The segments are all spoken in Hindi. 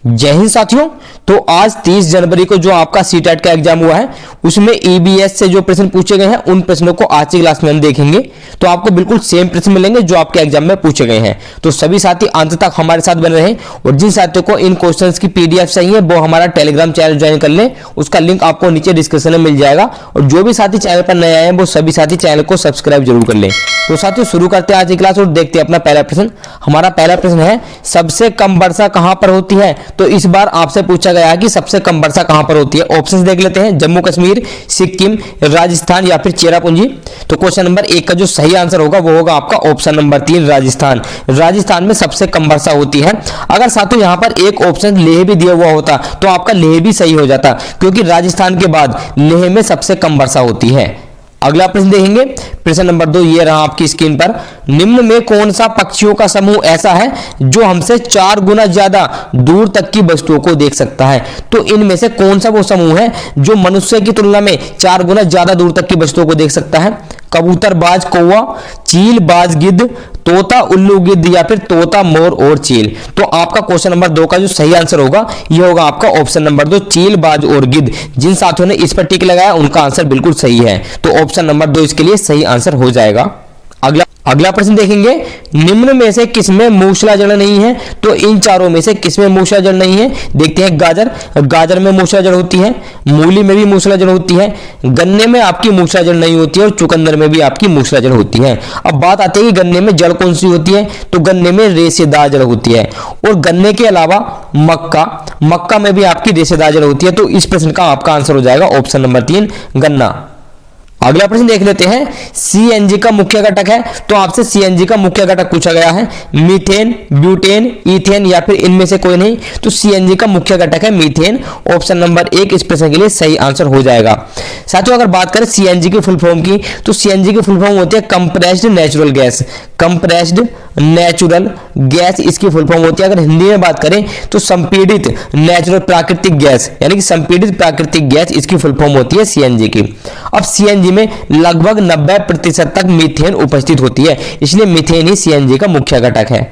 जय हिंद साथियों। तो आज 30 जनवरी को जो आपका सीटेट का एग्जाम हुआ है उसमें ईबीएस से जो प्रश्न पूछे गए हैं उन प्रश्नों को आज की क्लास में हम देखेंगे। तो आपको बिल्कुल सेम प्रश्न मिलेंगे जो आपके एग्जाम में पूछे गए हैं। तो सभी साथी अंत तक हमारे साथ बने रहें और जिन साथियों को इन क्वेश्चंस की पीडीएफ चाहिए वो हमारा टेलीग्राम चैनल ज्वाइन कर लें। उसका लिंक आपको नीचे डिस्क्रिप्शन में मिल जाएगा। और जो भी साथी चैनल पर नए आए हैं वो सभी साथी चैनल को सब्सक्राइब जरूर कर लें। तो साथियों शुरू करते हैं आज की क्लास और देखते हैं अपना पहला प्रश्न। हमारा पहला प्रश्न है सबसे कम वर्षा कहां पर होती है। तो इस बार आपसे पूछा गया है कि सबसे कम वर्षा कहां पर होती है। ऑप्शंस देख लेते हैं, जम्मू कश्मीर, सिक्किम, राजस्थान या फिर चेरापूंजी। तो क्वेश्चन नंबर 1 का जो सही आंसर होगा वो होगा आपका ऑप्शन नंबर 3 राजस्थान। राजस्थान में सबसे कम वर्षा होती है। अगर साथियों यहां पर एक ऑप्शन लेह भी दिया हुआ होता तो आपका लेह भी सही हो जाता, क्योंकि राजस्थान के बाद लेह में सबसे कम वर्षा होती है। अगला प्रश्न देखेंगे, प्रश्न नंबर 2 ये रहा आपकी स्क्रीन पर। निम्न में कौन सा पक्षियों का समूह ऐसा है जो हमसे 4 गुना ज्यादा दूर तक की वस्तुओं को देख सकता है। तो इनमें से कौन सा वो समूह है जो मनुष्य की तुलना में 4 गुना ज्यादा दूर तक की वस्तुओं को देख सकता है। कबूतरबाज कौवा, चीलबाज गिद्ध, तोता उल्लू गिद्ध या फिर तोता मोर और चील। तो आपका क्वेश्चन नंबर 2 का जो सही आंसर होगा ये होगा आपका ऑप्शन नंबर 2 चीलबाज और गिद्ध। जिन साथियों ने इस पर टिक लगाया उनका आंसर बिल्कुल सही है। तो ऑप्शन नंबर 2 इसके लिए सही आंसर हो जाएगा। अगला प्रश्न देखेंगे, निम्न में से किसमें मूसलाजल नहीं है। तो इन चारों में से किसमें मूसलाजल नहीं है। देखते हैं, गाजर में मूसलाजल होती है, मूली में भी मूसलाजल होती है, गन्ने में आपकी मूसलाजल नहीं होती है और चुकंदर में भी आपकी मूसलाजल होती है। अब बात आती है कि गन्ने में जड़ कौन सी होती है। तो गन्ने में रेशेदार जड़ होती है और गन्ने के अलावा मक्का में भी आपकी रेशेदार जड़ होती है। तो इस प्रश्न का आपका आंसर हो जाएगा ऑप्शन नंबर 3 गन्ना। अगला प्रश्न देख लेते हैं, सीएनजी का मुख्य घटक है। तो आपसे सीएनजी का मुख्य घटक पूछा गया है, मीथेन, ब्यूटेन, ईथेन या फिर इनमें से कोई नहीं। तो सीएनजी का मुख्य घटक है मीथेन। ऑप्शन नंबर 1 इस प्रश्न के लिए सही आंसर हो जाएगा। साथियों अगर बात करें सीएनजी की फुल फॉर्म की, तो सीएनजी की फुल फॉर्म होती है compressed natural gas. Compressed natural gas इसकी फुल फॉर्म होती है। अगर हिंदी में बात करें तो संपीड़ित नेचुरल प्राकृतिक गैस, यानी कि संपीड़ित प्राकृतिक गैस इसकी फुल फॉर्म होती है सीएनजी की। अब सीएनजी में लगभग 90% तक मीथेन उपस्थित होती है, इसलिए मीथेन ही सीएनजी का मुख्य घटक है।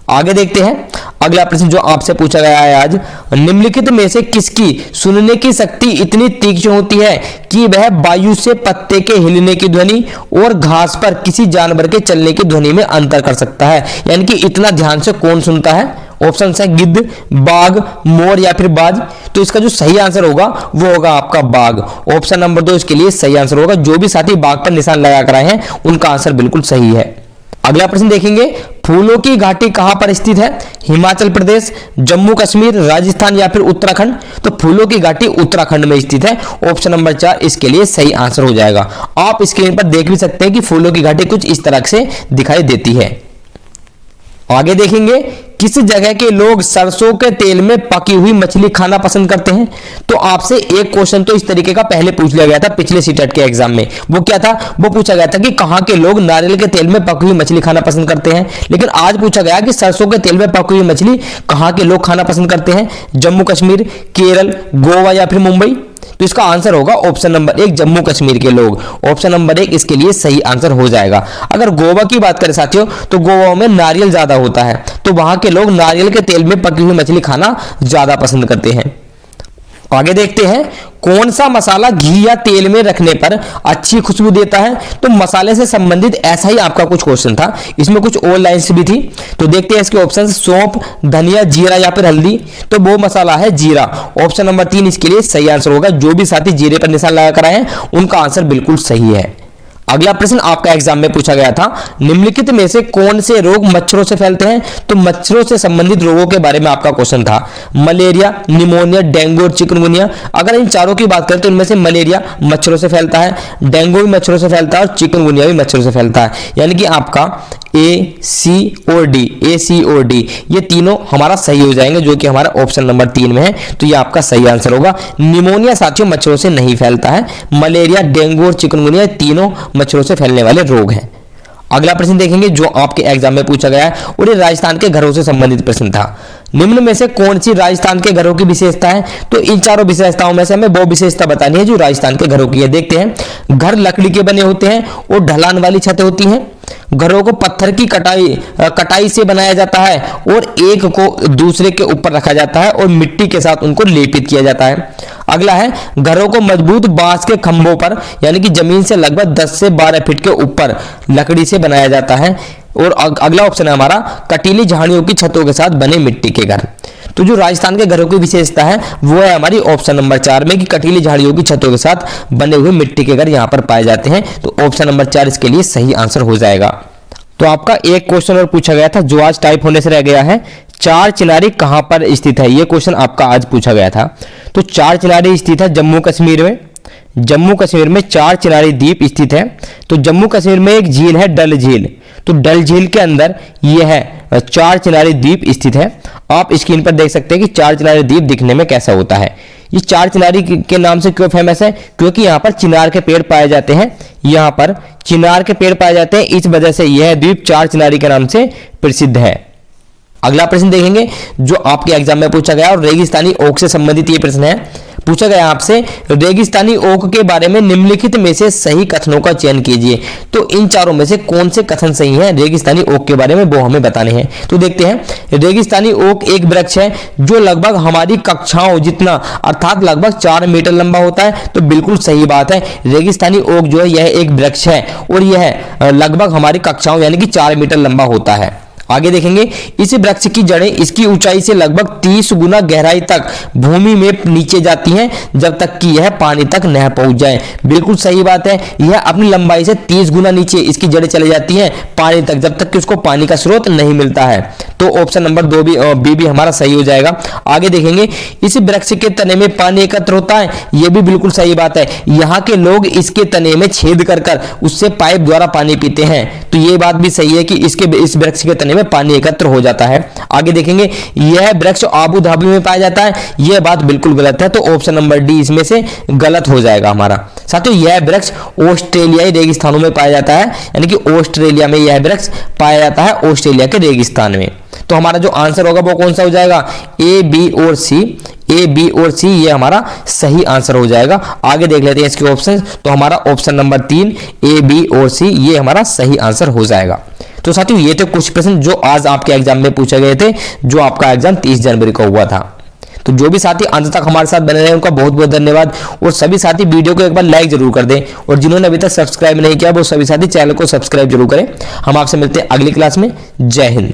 आगे देखते हैं अगला प्रश्न जो आपसे पूछा गया है आज, निम्नलिखित में से किसकी सुनने की शक्ति इतनी तीक्ष्ण होती है कि वह वायु से पत्ते के हिलने की ध्वनि और घास पर किसी जानवर के चलने की ध्वनि में अंतर कर सकता है। यानी कि इतना ध्यान से कौन सुनता है। ऑप्शन है गिद्ध, बाघ, मोर या फिर बाज। तो इसका जो सही आंसर होगा वो होगा आपका बाघ। ऑप्शन नंबर 2 इसके लिए सही आंसर होगा। जो भी साथी बाघ पर निशान लगा कर आए हैं उनका आंसर बिल्कुल सही है। अगला प्रश्न देखेंगे, फूलों की घाटी कहां पर स्थित है। हिमाचल प्रदेश, जम्मू कश्मीर, राजस्थान या फिर उत्तराखंड। तो फूलों की घाटी उत्तराखंड में स्थित है। ऑप्शन नंबर 4 इसके लिए सही आंसर हो जाएगा। आप स्क्रीन पर देख भी सकते हैं कि फूलों की घाटी कुछ इस तरह से दिखाई देती है। आगे देखेंगे, किस जगह के लोग सरसों के तेल में पकी हुई मछली खाना पसंद करते हैं। तो आपसे एक क्वेश्चन तो इस तरीके का पहले पूछ लिया गया था पिछले सीटेट के एग्जाम में। वो क्या था, वो पूछा गया था कि कहां के लोग नारियल के तेल में पकी हुई मछली खाना पसंद करते हैं। लेकिन आज पूछा गया कि सरसों के तेल में पकी हुई मछली कहां के लोग खाना पसंद करते हैं। जम्मू कश्मीर, केरल, गोवा या फिर मुंबई। तो इसका आंसर होगा ऑप्शन नंबर 1 जम्मू कश्मीर के लोग। ऑप्शन नंबर 1 इसके लिए सही आंसर हो जाएगा। अगर गोवा की बात करें साथियों तो गोवा में नारियल ज्यादा होता है, तो वहां के लोग नारियल के तेल में पकी हुई मछली खाना ज्यादा पसंद करते हैं। आगे देखते हैं, कौन सा मसाला घी या तेल में रखने पर अच्छी खुशबू देता है। तो मसाले से संबंधित ऐसा ही आपका कुछ क्वेश्चन था, इसमें कुछ और लाइंस भी थी। तो देखते हैं इसके ऑप्शन, सौंफ, धनिया, जीरा या फिर हल्दी। तो वो मसाला है जीरा। ऑप्शन नंबर 3 इसके लिए सही आंसर होगा। जो भी साथी जीरे पर निशान लगा कर आए हैं उनका आंसर बिल्कुल सही है। अगला प्रश्न आपका एग्जाम में पूछा गया था, निम्नलिखित में से कौन से रोग मच्छरों से फैलते हैं। तो मच्छरों से संबंधित रोगों के बारे में आपका क्वेश्चन था, मलेरिया, निमोनिया, डेंगू और चिकनगुनिया। अगर इन चारों की बात करें तो इनमें से मलेरिया मच्छरों से फैलता है, डेंगू भी मच्छरों से फैलता है और चिकनगुनिया भी मच्छरों से फैलता है। यानी कि आपका ए सी और डी ये तीनों हमारा सही हो जाएंगे, जो कि हमारा ऑप्शन नंबर 3 में है। तो ये आपका सही आंसर होगा। निमोनिया साथियों मच्छरों से नहीं फैलता है। मलेरिया, डेंगू और चिकनगुनिया तीनों मच्छरों से फैलने वाले रोग हैं। अगला प्रश्न देखेंगे जो आपके एग्जाम में पूछा गया है और ये राजस्थान के घरों से संबंधित प्रश्न था। निम्न में से कौन सी राजस्थान के घरों की विशेषता है? तो इन चारों विशेषताओं में से हमें वो विशेषता बतानी है जो राजस्थान के घरों की है। देखते हैं। घर लकड़ी के बने होते हैं और ढलान वाली छतें होती हैं। घरों को पत्थर की कटाई से बनाया जाता है और एक को दूसरे के ऊपर रखा जाता है और मिट्टी के साथ उनको लेपित किया जाता है। अगला है, घरों को मजबूत बांस के खंभों पर यानी कि जमीन से लगभग 10 से 12 फीट के ऊपर लकड़ी से बनाया जाता है। और अगला ऑप्शन है हमारा, कटीली झाड़ियों की छतों के साथ बने मिट्टी के घर। तो जो राजस्थान के घरों की विशेषता है वो है हमारी ऑप्शन नंबर 4 में कि कटीली झाड़ियों की छतों के साथ बने हुए मिट्टी के घर यहाँ पर पाए जाते हैं। तो ऑप्शन नंबर 4 इसके लिए सही आंसर हो जाएगा। तो आपका एक क्वेश्चन और पूछा गया था जो आज टाइप होने से रह गया है, चार चिनारी कहां पर स्थित है? ये क्वेश्चन आपका आज पूछा गया था। तो चार चिनारी स्थित है जम्मू कश्मीर में। जम्मू कश्मीर में चार चिनारी द्वीप स्थित है। तो जम्मू कश्मीर में एक झील है डल झील, तो डल झील के अंदर यह है चार चिनारी द्वीप स्थित है। आप स्क्रीन पर देख सकते हैं कि चार चिनारी द्वीप दिखने में कैसा होता है। ये चार चिनारी के नाम से क्यों फेमस है? क्योंकि यहाँ पर चिनार के पेड़ पाए जाते हैं। यहाँ पर चिनार के पेड़ पाए जाते हैं, इस वजह से यह द्वीप चार चिनारी के नाम से प्रसिद्ध है। अगला प्रश्न देखेंगे जो आपके एग्जाम में पूछा गया और रेगिस्तानी ओक से संबंधित ये प्रश्न है। पूछा गया आपसे, रेगिस्तानी ओक के बारे में निम्नलिखित में से सही कथनों का चयन कीजिए। तो इन चारों में से कौन से कथन सही हैं रेगिस्तानी ओक के बारे में, वो हमें बताने हैं। तो देखते हैं। रेगिस्तानी ओक एक वृक्ष है जो लगभग हमारी कक्षाओं जितना अर्थात लगभग 4 मीटर लंबा होता है। तो बिल्कुल सही बात है, रेगिस्तानी ओक जो है यह एक वृक्ष है और यह लगभग हमारी कक्षाओं यानी कि 4 मीटर लंबा होता है। आगे देखेंगे, इस वृक्ष की जड़ें इसकी ऊंचाई से लगभग 30 गुना गहराई तक भूमि में नीचे जाती हैं जब तक कि यह पानी तक न पहुंच जाए। बिल्कुल सही बात है, यह अपनी लंबाई से 30 गुना नीचे इसकी जड़ें चली जाती हैं पानी तक, जब तक कि उसको पानी का स्रोत नहीं मिलता है। तो ऑप्शन नंबर 2 बी भी हमारा सही हो जाएगा। आगे देखेंगे, इस वृक्ष के तने में पानी एकत्र होता है। यह भी बिल्कुल सही बात है, यहाँ के लोग इसके तने में छेद कर उससे पाइप द्वारा पानी पीते हैं। तो ये बात भी सही है कि इस वृक्ष के तने में पानी एकत्र हो जाता है। आगे देखेंगे, यह वृक्ष आबू धाबी में पाया जाता है। यह बात बिल्कुल गलत है, तो ऑप्शन नंबर डी इसमें से गलत हो जाएगा हमारा। साथियों, यह वृक्ष ऑस्ट्रेलियाई रेगिस्तानों में पाया जाता है, यानी कि ऑस्ट्रेलिया में यह वृक्ष पाया जाता है, ऑस्ट्रेलिया के रेगिस्तान में। तो हमारा जो आंसर होगा वो कौन सा हो जाएगा? ए, बी और सी। ए, बी और सी ये हमारा सही आंसर हो जाएगा। आगे देख लेते हैं इसके ऑप्शन। तो हमारा ऑप्शन नंबर 3 ए, बी और सी ये हमारा सही आंसर हो जाएगा। तो साथियों, ये थे कुछ प्रश्न जो आज आपके एग्जाम में पूछे गए थे, जो आपका एग्जाम 30 जनवरी को हुआ था। तो जो भी साथी अंत तक हमारे साथ बने रहे उनका बहुत बहुत धन्यवाद। और सभी साथी वीडियो को एक बार लाइक जरूर कर दें और जिन्होंने अभी तक सब्सक्राइब नहीं किया वो सभी साथी चैनल को सब्सक्राइब जरूर करें। हम आपसे मिलते हैं अगली क्लास में। जय हिंद।